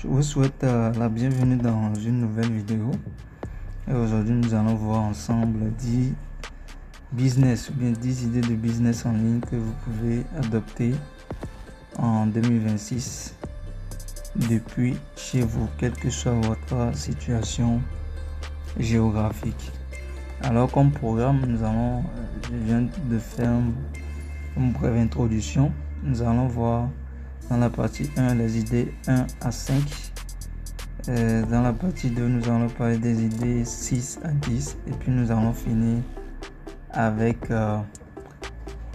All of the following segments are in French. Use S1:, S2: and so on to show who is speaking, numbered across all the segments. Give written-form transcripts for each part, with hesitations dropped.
S1: Je vous souhaite la bienvenue dans une nouvelle vidéo. Et aujourd'hui, nous allons voir ensemble 10 business ou bien 10 idées de business en ligne que vous pouvez adopter en 2026 depuis chez vous, quelle que soit votre situation géographique. Alors, comme programme, je viens de faire une brève introduction. Nous allons voir dans la partie 1 les idées 1 à 5. Dans la partie 2, nous allons parler des idées 6 à 10. Et puis nous allons finir avec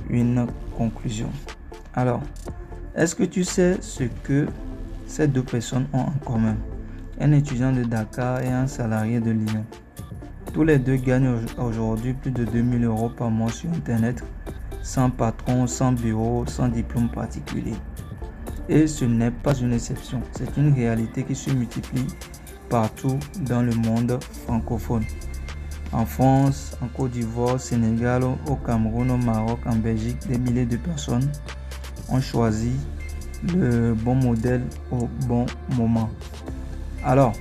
S1: une conclusion. Alors, est-ce que tu sais ce que ces deux personnes ont en commun? Un étudiant de Dakar et un salarié de Lyon. Tous les deux gagnent aujourd'hui plus de 2000 € par mois sur Internet, sans patron, sans bureau, sans diplôme particulier. Et ce n'est pas une exception, c'est une réalité qui se multiplie partout dans le monde francophone. En France, en Côte d'Ivoire, au Sénégal, au Cameroun, au Maroc, en Belgique, des milliers de personnes ont choisi le bon modèle au bon moment. Alors,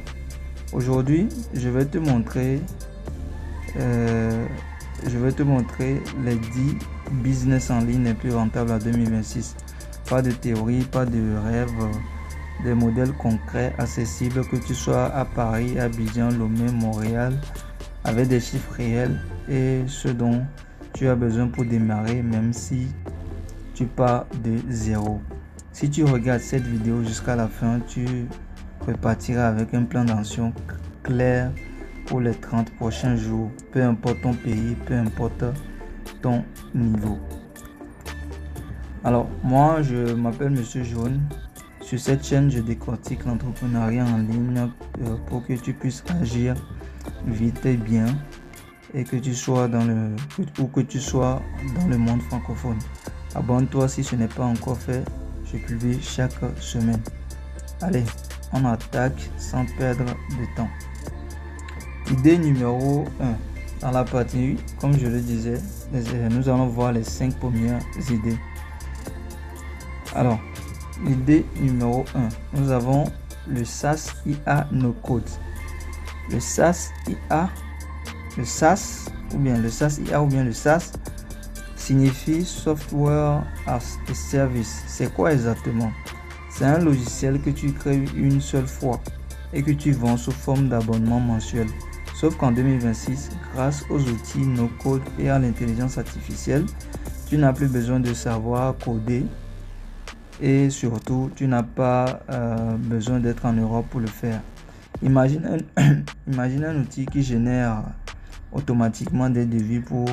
S1: aujourd'hui, je vais te montrer les 10 business en ligne les plus rentables en 2026. Pas de théorie, pas de rêve, des modèles concrets, accessibles, que tu sois à Paris, Abidjan, Lomé, Montréal, avec des chiffres réels et ce dont tu as besoin pour démarrer, même si tu pars de zéro. Si tu regardes cette vidéo jusqu'à la fin, tu repartiras avec un plan d'action clair pour les 30 prochains jours, peu importe ton pays, peu importe ton niveau. Alors, moi, je m'appelle Monsieur Jaune. Sur cette chaîne, je décortique l'entrepreneuriat en ligne pour que tu puisses agir vite et bien et que tu sois dans le monde francophone. Abonne-toi si ce n'est pas encore fait. Je publie chaque semaine. Allez, on attaque sans perdre de temps. Idée numéro 1. Dans la partie, comme je le disais, nous allons voir les 5 premières idées. Alors, idée numéro 1, nous avons le SaaS IA No Code. Le SaaS IA ou bien le SaaS signifie Software as a Service. C'est quoi exactement? C'est un logiciel que tu crées une seule fois et que tu vends sous forme d'abonnement mensuel. Sauf qu'en 2026, grâce aux outils No Code et à l'intelligence artificielle, tu n'as plus besoin de savoir coder. Et surtout, tu n'as pas besoin d'être en Europe pour le faire. Imagine un outil qui génère automatiquement des devis pour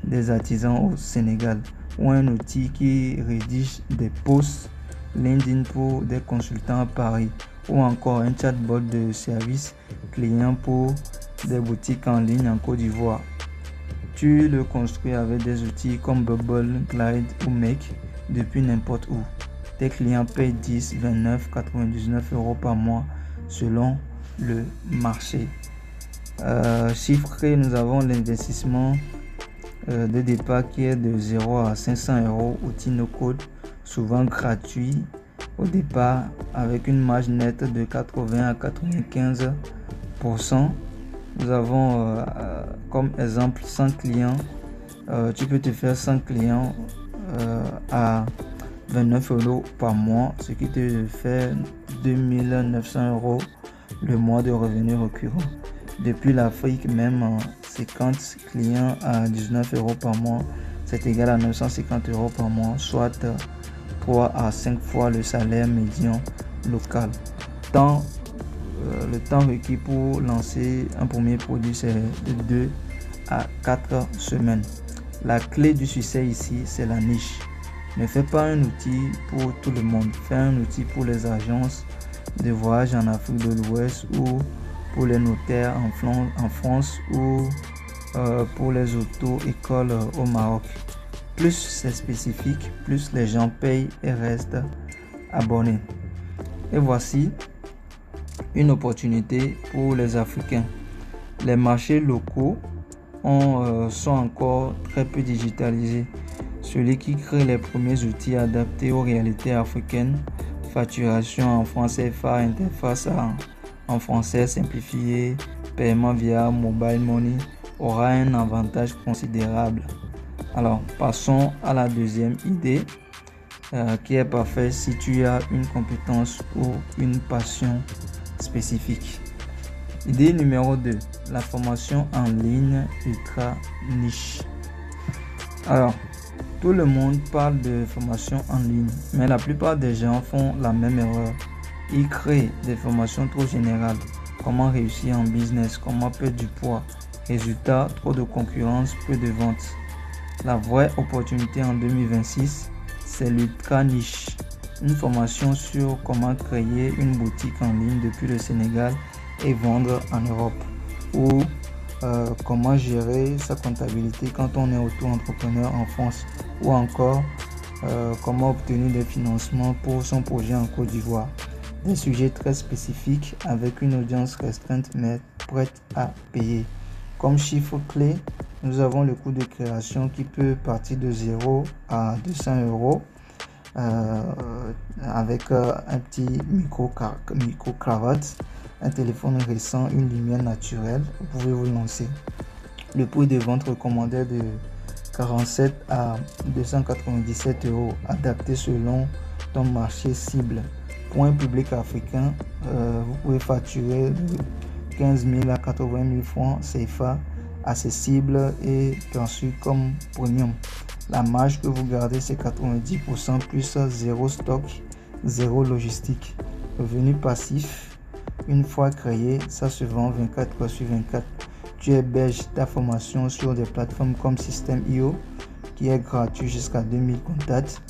S1: des artisans au Sénégal, ou un outil qui rédige des posts LinkedIn pour des consultants à Paris, ou encore un chatbot de service client pour des boutiques en ligne en Côte d'Ivoire. Tu le construis avec des outils comme Bubble, Glide ou Make depuis n'importe où. Tes clients payent 10, 29, 99 € par mois selon le marché. Chiffré, nous avons l'investissement de départ qui est de 0 à 500 €, outil no code, souvent gratuit au départ avec une marge nette de 80 à 95%. Nous avons comme exemple 100 clients. Tu peux te faire 100 clients à 29 € par mois, ce qui te fait 2900 € le mois de revenus récurrents. Depuis l'Afrique, même 50 clients à 19 € par mois, c'est égal à 950 € par mois, soit 3 à 5 fois le salaire médian local. Le temps requis pour lancer un premier produit, c'est de 2 à 4 semaines. La clé du succès ici, c'est la niche. Ne fais pas un outil pour tout le monde. Fais un outil pour les agences de voyage en Afrique de l'Ouest ou pour les notaires en France ou pour les auto-écoles au Maroc. Plus c'est spécifique, plus les gens payent et restent abonnés. Et voici une opportunité pour les Africains. Les marchés locaux sont encore très peu digitalisés. Celui qui crée les premiers outils adaptés aux réalités africaines facturation en francs CFA, interface en français simplifié, paiement via mobile money aura un avantage considérable. Alors, passons à la deuxième idée qui est parfaite si tu as une compétence ou une passion spécifique. Idée numéro 2, la formation en ligne ultra niche. Alors, tout le monde parle de formation en ligne, mais la plupart des gens font la même erreur. Ils créent des formations trop générales. Comment réussir en business, comment perdre du poids. Résultat, trop de concurrence, peu de ventes. La vraie opportunité en 2026, c'est l'ultra niche. Une formation sur comment créer une boutique en ligne depuis le Sénégal et vendre en Europe. Ou comment gérer sa comptabilité quand on est auto-entrepreneur en France. Ou encore comment obtenir des financements pour son projet en Côte d'Ivoire. Des sujets très spécifiques avec une audience restreinte mais prête à payer. Comme chiffre clé, nous avons le coût de création qui peut partir de 0 à 200 euros avec un petit micro-cravate, un téléphone récent, une lumière naturelle. Vous pouvez vous lancer. Le prix de vente recommandé de 47 à 297 euros, adapté selon ton marché cible. Pour un public africain, vous pouvez facturer de 15 000 à 80 000 francs CFA, accessible et perçu comme premium. La marge que vous gardez, c'est 90% plus zéro stock, zéro logistique. Revenu passif, une fois créé, ça se vend 24 heures sur 24. Tu héberges ta formation sur des plateformes comme System.io, qui est gratuit jusqu'à 2000 contacts,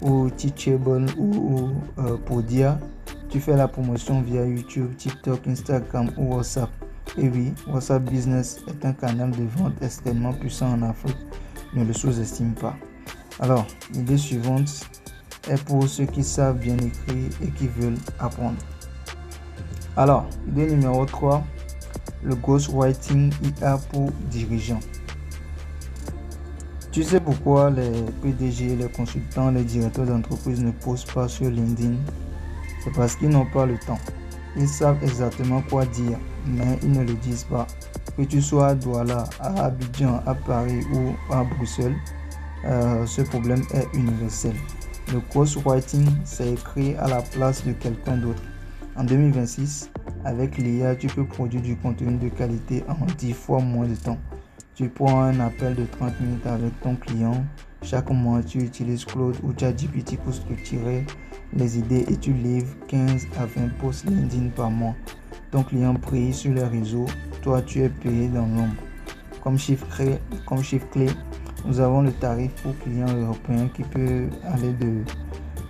S1: ou Teachable ou Podia. Tu fais la promotion via YouTube, TikTok, Instagram ou WhatsApp. Et oui, WhatsApp Business est un canal de vente extrêmement puissant en Afrique. Ne le sous-estime pas. Alors, l'idée suivante est pour ceux qui savent bien écrire et qui veulent apprendre. Alors, idée numéro 3, le ghostwriting IA pour dirigeants. Tu sais pourquoi les PDG, les consultants, les directeurs d'entreprise ne postent pas sur LinkedIn? C'est parce qu'ils n'ont pas le temps. Ils savent exactement quoi dire, mais ils ne le disent pas. Que tu sois à Douala, à Abidjan, à Paris ou à Bruxelles, ce problème est universel. Le ghostwriting, c'est écrire à la place de quelqu'un d'autre. En 2026, avec l'IA, tu peux produire du contenu de qualité en 10 fois moins de temps. Tu prends un appel de 30 minutes avec ton client. Chaque mois, tu utilises Claude ou ChatGPT pour structurer les idées et tu livres 15 à 20 posts LinkedIn par mois. Ton client brille sur les réseaux, toi tu es payé dans l'ombre. Comme chiffre clé, nous avons le tarif pour clients européens qui peut aller de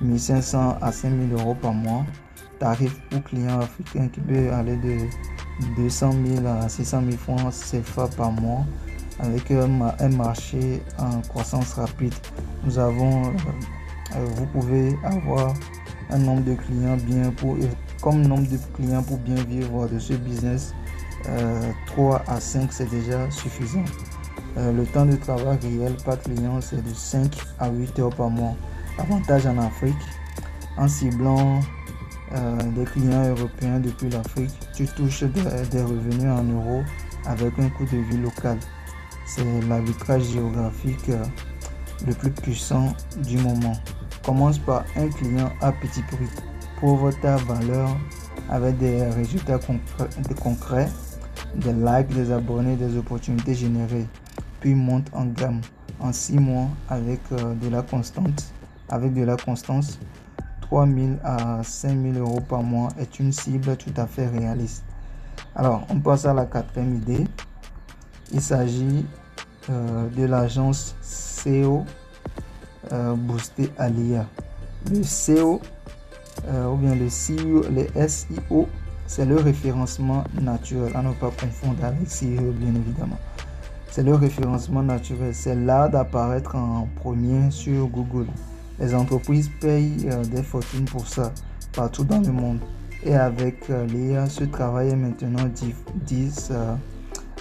S1: 1500 à 5000 euros par mois. Tarif pour clients africains qui peut aller de 200 000 à 600 000 francs CFA par mois. Avec un marché en croissance rapide, vous pouvez avoir un nombre de clients pour bien vivre de ce business. 3 à 5 c'est déjà suffisant. Le temps de travail réel par client c'est de 5 à 8 heures par mois. Avantage en Afrique, en ciblant des clients européens depuis l'Afrique, tu touches des revenus en euros avec un coût de vie local. C'est l'arbitrage géographique le plus puissant du moment. Commence par un client à petit prix. Prouve ta valeur avec des résultats concrets, des likes, des abonnés, des opportunités générées. Puis monte en gamme. En 6 mois, avec de la constance, 3 000 à 5 000 euros par mois est une cible tout à fait réaliste. Alors, on passe à la quatrième idée. Il s'agit de l'agence SEO boostée à l'IA. Le SEO ou bien le SEO, c'est le référencement naturel, à ne pas confondre avec SEO bien évidemment. C'est le référencement naturel, c'est l'art d'apparaître en premier sur Google. Les entreprises payent des fortunes pour ça partout dans le monde. Et avec l'IA, ce travail est maintenant 10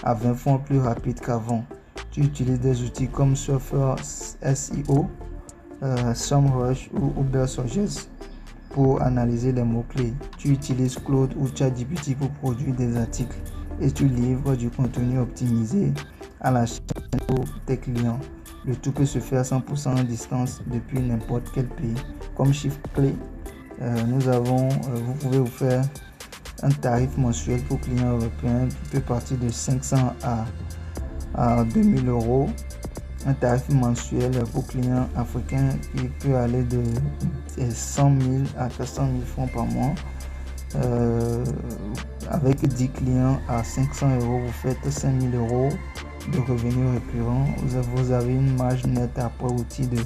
S1: à 20 fois plus rapide qu'avant. Tu utilises des outils comme Surfer SEO, SEMrush ou Uber Suggest pour analyser les mots-clés. Tu utilises Claude ou ChatGPT pour produire des articles et tu livres du contenu optimisé à la chaîne pour tes clients. Le tout peut se faire 100% à distance depuis n'importe quel pays. Comme chiffre clé, vous pouvez vous faire un tarif mensuel pour clients européens qui peut partir de 500 à 2000 euros. Un tarif mensuel pour clients africains qui peut aller de 100 000 à 400 000 francs par mois. Avec 10 clients à 500 euros, vous faites 5 000 euros de revenus récurrents. Vous avez une marge nette après outil de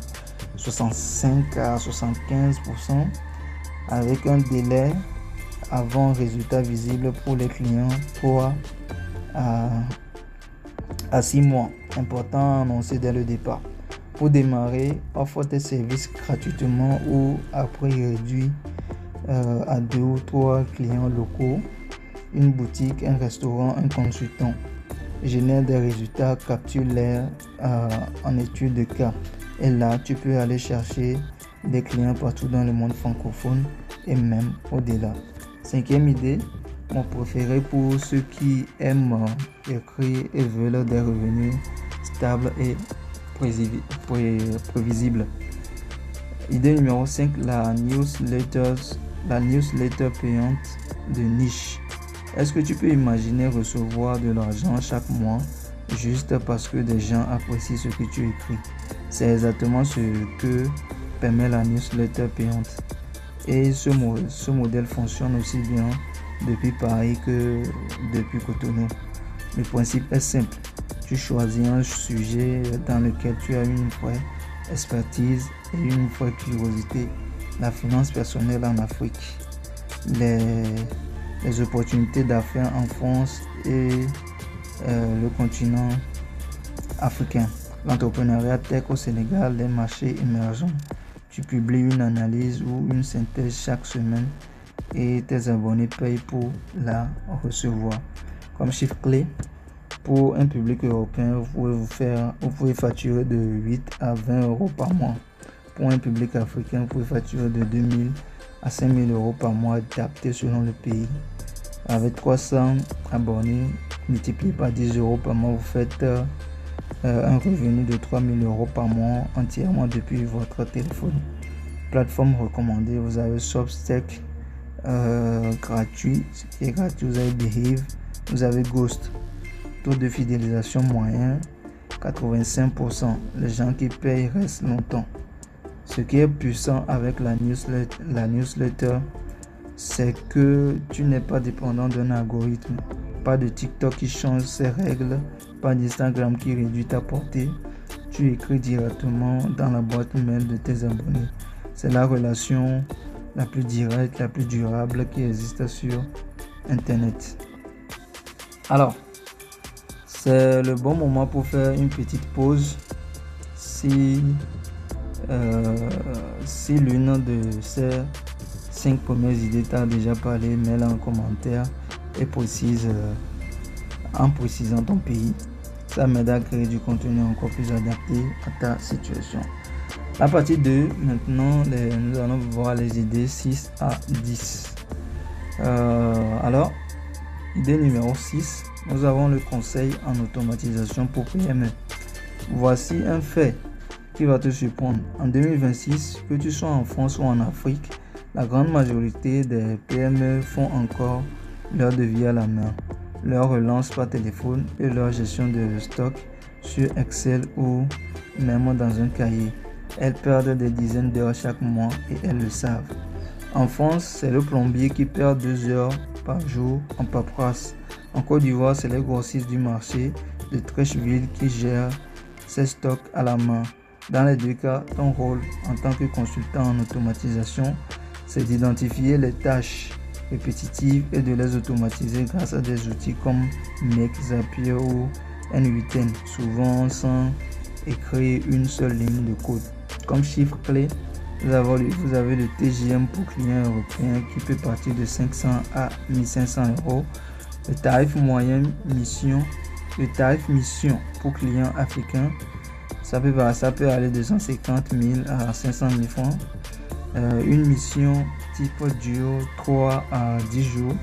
S1: 65 à 75% avec un délai avant résultat visible pour les clients à 6 mois. Important à annoncer dès le départ. Pour démarrer, offre tes services gratuitement ou à prix réduit à 2 ou 3 clients locaux, une boutique, un restaurant, un consultant. Génère des résultats, capture-les en étude de cas. Et là, tu peux aller chercher des clients partout dans le monde francophone et même au-delà. 5e idée, mon préféré pour ceux qui aiment écrire et veulent des revenus stables et prévisibles. Idée numéro 5, la newsletter payante de niche. Est-ce que tu peux imaginer recevoir de l'argent chaque mois juste parce que des gens apprécient ce que tu écris? C'est exactement ce que permet la newsletter payante. Et ce modèle fonctionne aussi bien depuis Paris que depuis Cotonou. Le principe est simple. Tu choisis un sujet dans lequel tu as une vraie expertise et une vraie curiosité. La finance personnelle en Afrique, les opportunités d'affaires en France et le continent africain. L'entrepreneuriat tech au Sénégal, les marchés émergents. Tu publies une analyse ou une synthèse chaque semaine et tes abonnés payent pour la recevoir. Comme chiffre clé, pour un public européen, vous pouvez facturer de 8 à 20 euros par mois. Pour un public africain, vous pouvez facturer de 2000 à 5000 euros par mois, adapté selon le pays. Avec 300 abonnés multiplié par 10 euros par mois, vous faites un revenu de 3000 euros par mois entièrement depuis votre téléphone. Plateforme recommandée, vous avez Substack gratuit, ce qui est gratuit, vous avez Behave, vous avez Ghost. Taux de fidélisation moyen 85%. Les gens qui payent restent longtemps. Ce qui est puissant avec la newsletter, c'est que tu n'es pas dépendant d'un algorithme. Pas de TikTok qui change ses règles, pas d'Instagram qui réduit ta portée. Tu écris directement dans la boîte mail de tes abonnés. C'est la relation la plus directe, la plus durable qui existe sur Internet. Alors, c'est le bon moment pour faire une petite pause. Si l'une de ces 5 premières idées t'a déjà parlé, mets-la en commentaire et précise en précisant ton pays. Ça m'aide à créer du contenu encore plus adapté à ta situation. À partir de maintenant, nous allons voir les idées 6 à 10. Alors, idée numéro 6, nous avons le conseil en automatisation pour PME. Voici un fait qui va te surprendre. En 2026, que tu sois en France ou en Afrique, la grande majorité des PME font encore leur devis à la main, leur relance par téléphone et leur gestion de stock sur Excel ou même dans un cahier. Elles perdent des dizaines d'heures chaque mois et elles le savent. En France, c'est le plombier qui perd 2 heures par jour en paperasse. En Côte d'Ivoire, c'est les grossistes du marché de Trècheville qui gèrent ses stocks à la main. Dans les deux cas, ton rôle en tant que consultant en automatisation, c'est d'identifier les tâches répétitives et de les automatiser grâce à des outils comme Make, Zapier ou N8N, souvent sans écrire une seule ligne de code. Comme chiffre clé, vous avez le TGM pour clients européens qui peut partir de 500 à 1500 euros. Le tarif moyen mission pour clients africains, ça peut aller de 150 000 à 500 000 francs. Une mission type dure 3 à 10 jours.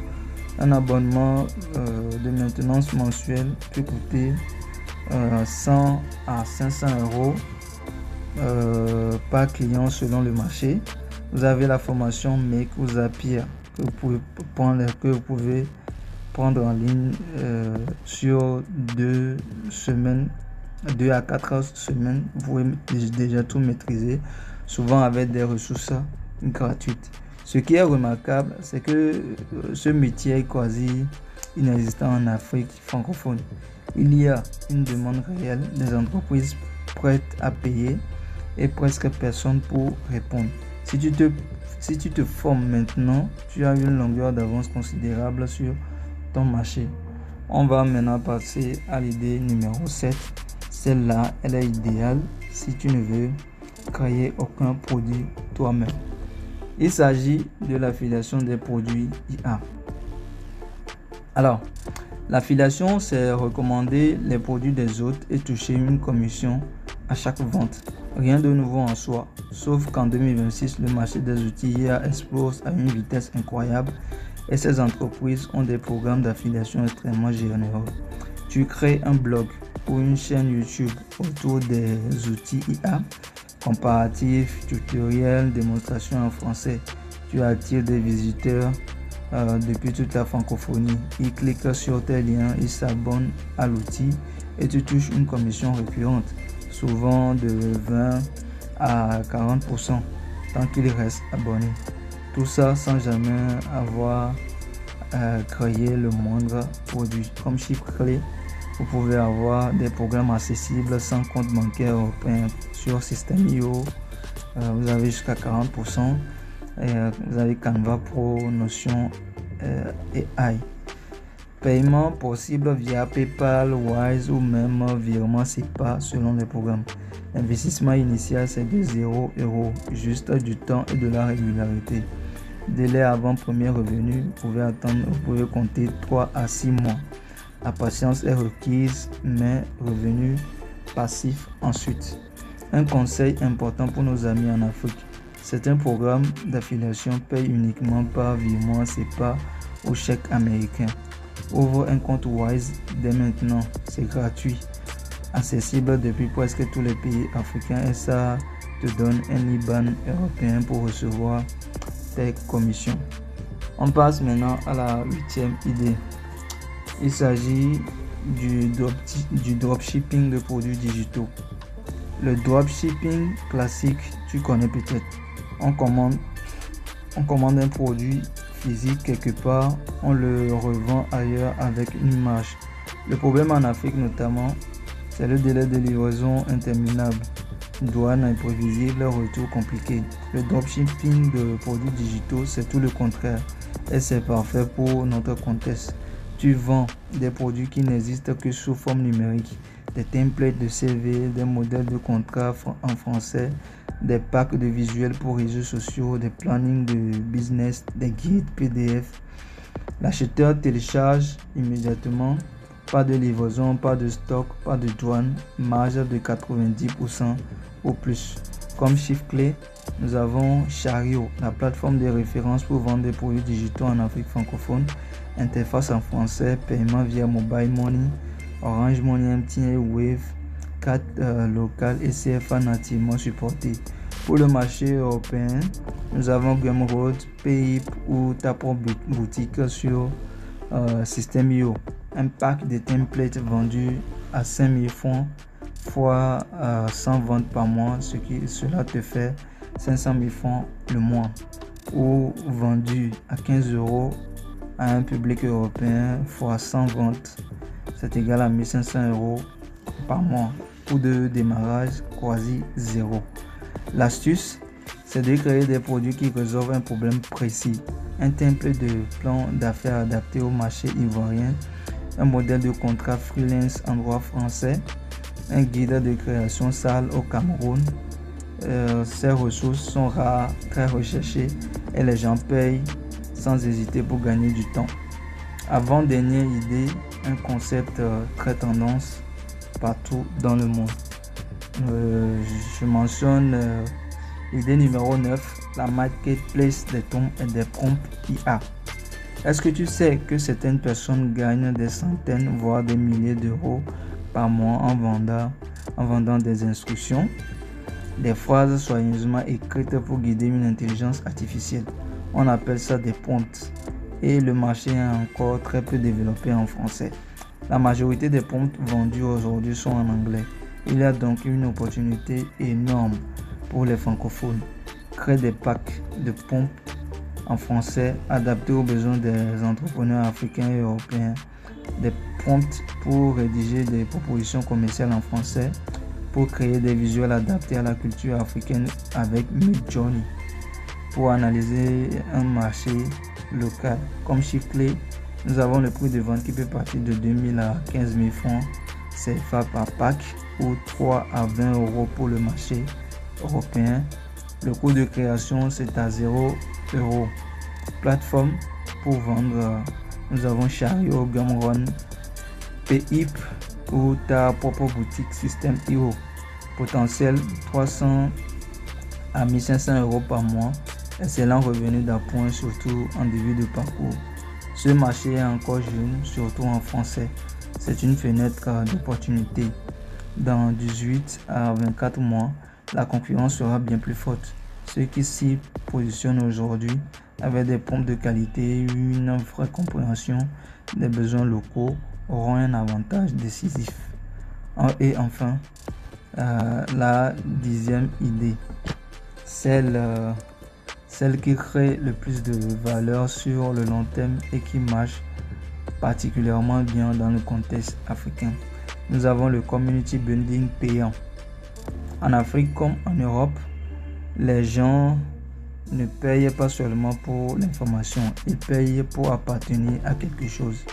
S1: Un abonnement de maintenance mensuelle peut coûter 100 à 500 euros par client selon le marché. Vous avez la formation Make ou Zapier que vous pouvez prendre en ligne sur 2 à 4 semaines. Vous pouvez déjà tout maîtriser, souvent avec des ressources gratuites. Ce qui est remarquable, c'est que ce métier est quasi inexistant en Afrique francophone. Il y a une demande réelle, des entreprises prêtes à payer et presque personne pour répondre. Si tu te formes maintenant, tu as une longueur d'avance considérable sur ton marché. On va maintenant passer à l'idée numéro 7. Celle-là, elle est idéale si tu ne veux créer aucun produit toi-même. Il s'agit de l'affiliation des produits IA. Alors, l'affiliation, c'est recommander les produits des autres et toucher une commission à chaque vente. Rien de nouveau en soi, sauf qu'en 2026, le marché des outils IA explose à une vitesse incroyable et ces entreprises ont des programmes d'affiliation extrêmement généreux. Tu crées un blog ou une chaîne YouTube autour des outils IA, comparatifs, tutoriels, démonstrations en français. Tu attires des visiteurs depuis toute la francophonie. Ils cliquent sur tes liens, ils s'abonnent à l'outil et tu touches une commission récurrente, souvent de 20 à 40% tant qu'ils restent abonnés. Tout ça sans jamais avoir créé le moindre produit. Comme chiffre clé, vous pouvez avoir des programmes accessibles sans compte bancaire européen sur System.io. Vous avez jusqu'à 40%. Vous avez Canva Pro, Notion AI. Paiement possible via PayPal, Wise ou même virement SEPA selon les programmes. L'investissement initial c'est de 0 €, juste du temps et de la régularité. Délai avant premier revenu, vous pouvez compter 3 à 6 mois. La patience est requise, mais revenu passif ensuite. Un conseil important pour nos amis en Afrique. Certains programmes d'affiliation payent uniquement par virement SEPA ou chèque américain. Ouvre un compte Wise dès maintenant, c'est gratuit, accessible depuis presque tous les pays africains et ça te donne un IBAN européen pour recevoir tes commissions. On passe maintenant à la 8e idée. Il s'agit du dropshipping de produits digitaux. Le dropshipping classique, tu connais peut-être. On commande un produit physique quelque part, on le revend ailleurs avec une marge. Le problème en Afrique notamment, c'est le délai de livraison interminable, douane imprévisible, retour compliqué. Le dropshipping de produits digitaux, c'est tout le contraire et c'est parfait pour notre contexte. Tu vends des produits qui n'existent que sous forme numérique, des templates de CV, des modèles de contrats en français, des packs de visuels pour réseaux sociaux, des plannings de business, des guides PDF. L'acheteur télécharge immédiatement, pas de livraison, pas de stock, pas de douane, marge de 90% ou plus. Comme chiffre clé, nous avons Chariot, la plateforme de référence pour vendre des produits digitaux en Afrique francophone, interface en français, paiement via mobile money, Orange Money, MTN, Wave, carte locale et CFA nativement supportée. Pour le marché européen, nous avons Gumroad, Payip ou ta propre boutique sur System.io. Un pack de templates vendus à 5000 francs fois 100 ventes par mois, cela te fait 500 000 francs le mois. Ou vendu à 15 € à un public européen fois 100 ventes, c'est égal à 1500 € par mois. Coût de démarrage quasi zéro. L'astuce, c'est de créer des produits qui résolvent un problème précis. Un template de plan d'affaires adapté au marché ivoirien, un modèle de contrat freelance en droit français, un guide de création salle au Cameroun. Ces ressources sont rares, très recherchées et les gens payent sans hésiter pour gagner du temps. Avant-dernière idée, un concept très tendance partout dans le monde. Je mentionne l'idée numéro 9, la marketplace des prompts IA. Est-ce que tu sais que certaines personnes gagnent des centaines, voire des milliers d'euros par mois en vendant des instructions, des phrases soigneusement écrites pour guider une intelligence artificielle? On appelle ça des prompts. Et le marché est encore très peu développé en français. La majorité des prompts vendus aujourd'hui sont en anglais. Il y a donc une opportunité énorme pour les francophones. Créer des packs de prompts en français adaptés aux besoins des entrepreneurs africains et européens. Des prompts pour rédiger des propositions commerciales en français, pour créer des visuels adaptés à la culture africaine avec Midjourney, pour analyser un marché local. Comme chiffre clé, nous avons le prix de vente qui peut partir de 2 000 à 15 000 francs CFA par pack ou 3 à 20 euros pour le marché européen. Le coût de création, c'est à 0 euros. Plateforme pour vendre, nous avons Chariot, Gumroad, Payip ou ta propre boutique System.io. Potentiel 300 à 1500 euros par mois. Excellent revenu d'appoint, surtout en début de parcours. Ce marché est encore jeune, surtout en français. C'est une fenêtre d'opportunité. Dans 18 à 24 mois, la concurrence sera bien plus forte. Ceux qui s'y positionnent aujourd'hui avec des prompts de qualité et une vraie compréhension des besoins locaux auront un avantage décisif. Et enfin, la 10e idée, celle qui crée le plus de valeur sur le long terme et qui marche particulièrement bien dans le contexte africain. Nous avons le community building payant. En Afrique comme en Europe, les gens ne payent pas seulement pour l'information, ils payent pour appartenir à quelque chose,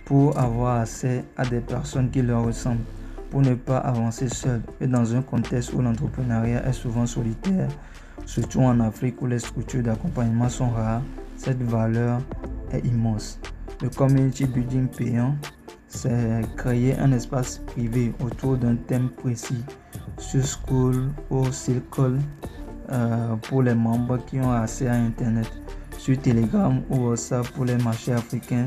S1: pour avoir accès à des personnes qui leur ressemblent, pour ne pas avancer seul. Et dans un contexte où l'entrepreneuriat est souvent solitaire, surtout en Afrique où les structures d'accompagnement sont rares, cette valeur est immense. Le community building payant, c'est créer un espace privé autour d'un thème précis, sur School ou Circle pour les membres qui ont accès à Internet, sur Telegram ou WhatsApp pour les marchés africains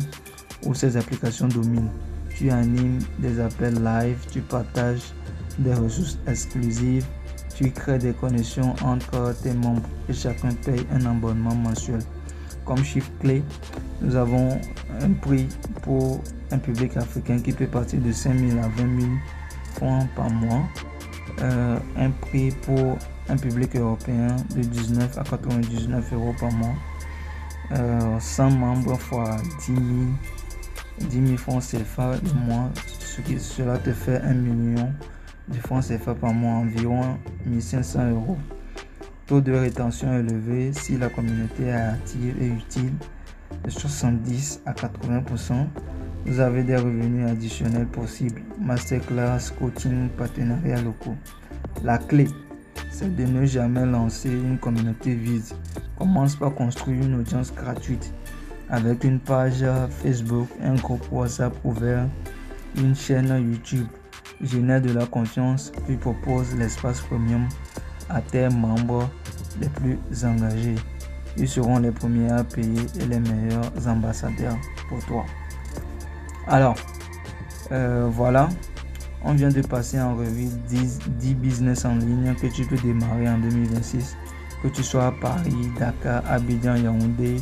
S1: où ces applications dominent. Tu animes des appels live, tu partages des ressources exclusives, tu crées des connexions entre tes membres et chacun paye un abonnement mensuel. Comme chiffre clé, nous avons un prix pour un public africain qui peut partir de 5 000 à 20 000 francs par mois. Un prix pour un public européen de 19 à 99 euros par mois. 100 membres fois 10 000 francs CFA le mois. Cela te fait 1 million de francs CFA par mois, environ 1500 euros. Taux de rétention élevé si la communauté est active et utile de 70 à 80%. Vous avez des revenus additionnels possibles, masterclass, coaching, partenariats locaux. La clé, c'est de ne jamais lancer une communauté vide. Commence par construire une audience gratuite avec une page Facebook, un groupe WhatsApp ouvert, une chaîne YouTube. Génère de la confiance, puis propose l'espace premium à tes membres les plus engagés. Ils seront les premiers à payer et les meilleurs ambassadeurs pour toi. Alors, voilà, on vient de passer en revue 10 business en ligne que tu peux démarrer en 2026, que tu sois à Paris, Dakar, Abidjan, Yaoundé,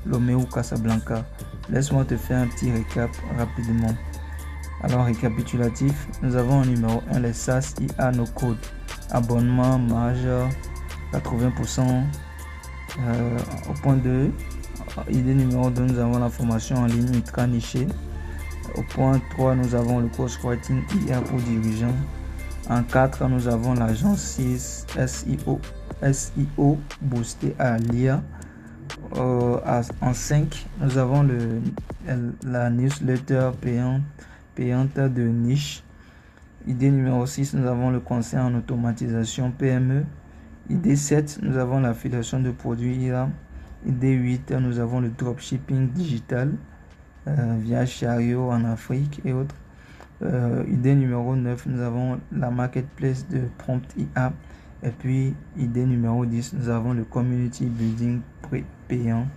S1: Lomé ou Casablanca. Laisse-moi te faire un petit récap rapidement. Alors, récapitulatif, nous avons en numéro 1 les SaaS IA no code. Abonnement, marge 80%. Au point 2, idée numéro 2, nous avons la formation en ligne ultra nichée. Au point 3, nous avons le course writing IA pour dirigeants. En 4, nous avons l'agence 6 SEO boosté à l'IA. En 5, nous avons la newsletter payante de niche. Idée numéro 6, nous avons le conseil en automatisation PME. Idée 7, nous avons l'affiliation de produits IA. Idée 8, nous avons le dropshipping digital via Chariot en Afrique et autres. Idée numéro 9, nous avons la marketplace de prompt IA. Et puis, idée numéro 10, nous avons le community building payant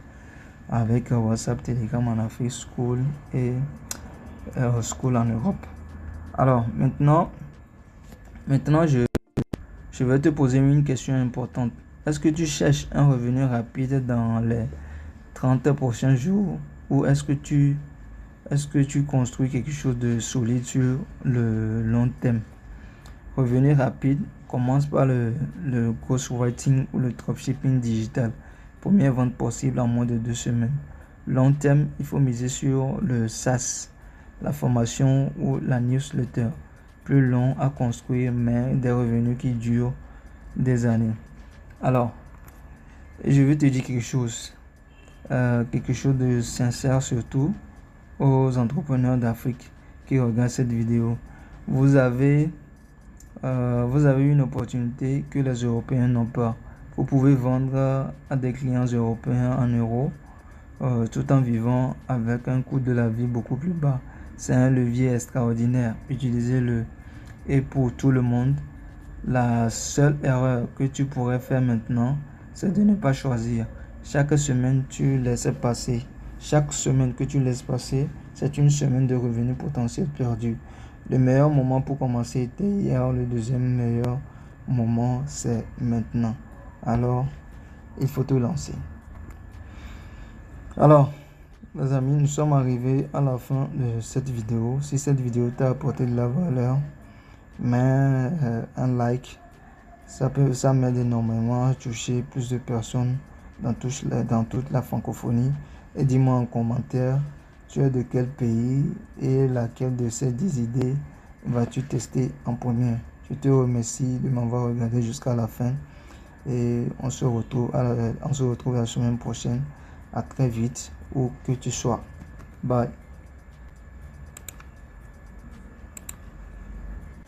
S1: avec WhatsApp, Telegram en Afrique, School et School en Europe. Alors, maintenant je vais te poser une question importante. Est-ce que tu cherches un revenu rapide dans les 30 prochains jours ou est-ce que tu construis quelque chose de solide sur le long terme? Revenu rapide, commence par le ghostwriting ou le dropshipping digital. Première vente possible en moins de 2 semaines. Long terme, il faut miser sur le SaaS, la formation ou la newsletter. Plus long à construire, mais des revenus qui durent des années. Alors, je vais te dire quelque chose de sincère surtout aux entrepreneurs d'Afrique qui regardent cette vidéo. Vous avez une opportunité que les Européens n'ont pas. Vous pouvez vendre à des clients européens en euros tout en vivant avec un coût de la vie beaucoup plus bas. C'est un levier extraordinaire. Utilisez-le. Et pour tout le monde, la seule erreur que tu pourrais faire maintenant, c'est de ne pas choisir. Chaque semaine, tu laisses passer. Chaque semaine que tu laisses passer, c'est une semaine de revenus potentiels perdus. Le meilleur moment pour commencer était hier, le deuxième meilleur moment, c'est maintenant. Alors, il faut te lancer. Alors, les amis, nous sommes arrivés à la fin de cette vidéo. Si cette vidéo t'a apporté de la valeur, mets un like. Ça m'aide énormément à toucher plus de personnes dans toute la francophonie. Et dis-moi en commentaire, tu es de quel pays et laquelle de ces 10 idées vas-tu tester en premier. Je te remercie de m'avoir regardé jusqu'à la fin. Et on se retrouve la semaine prochaine. À très vite, où que tu sois. Bye.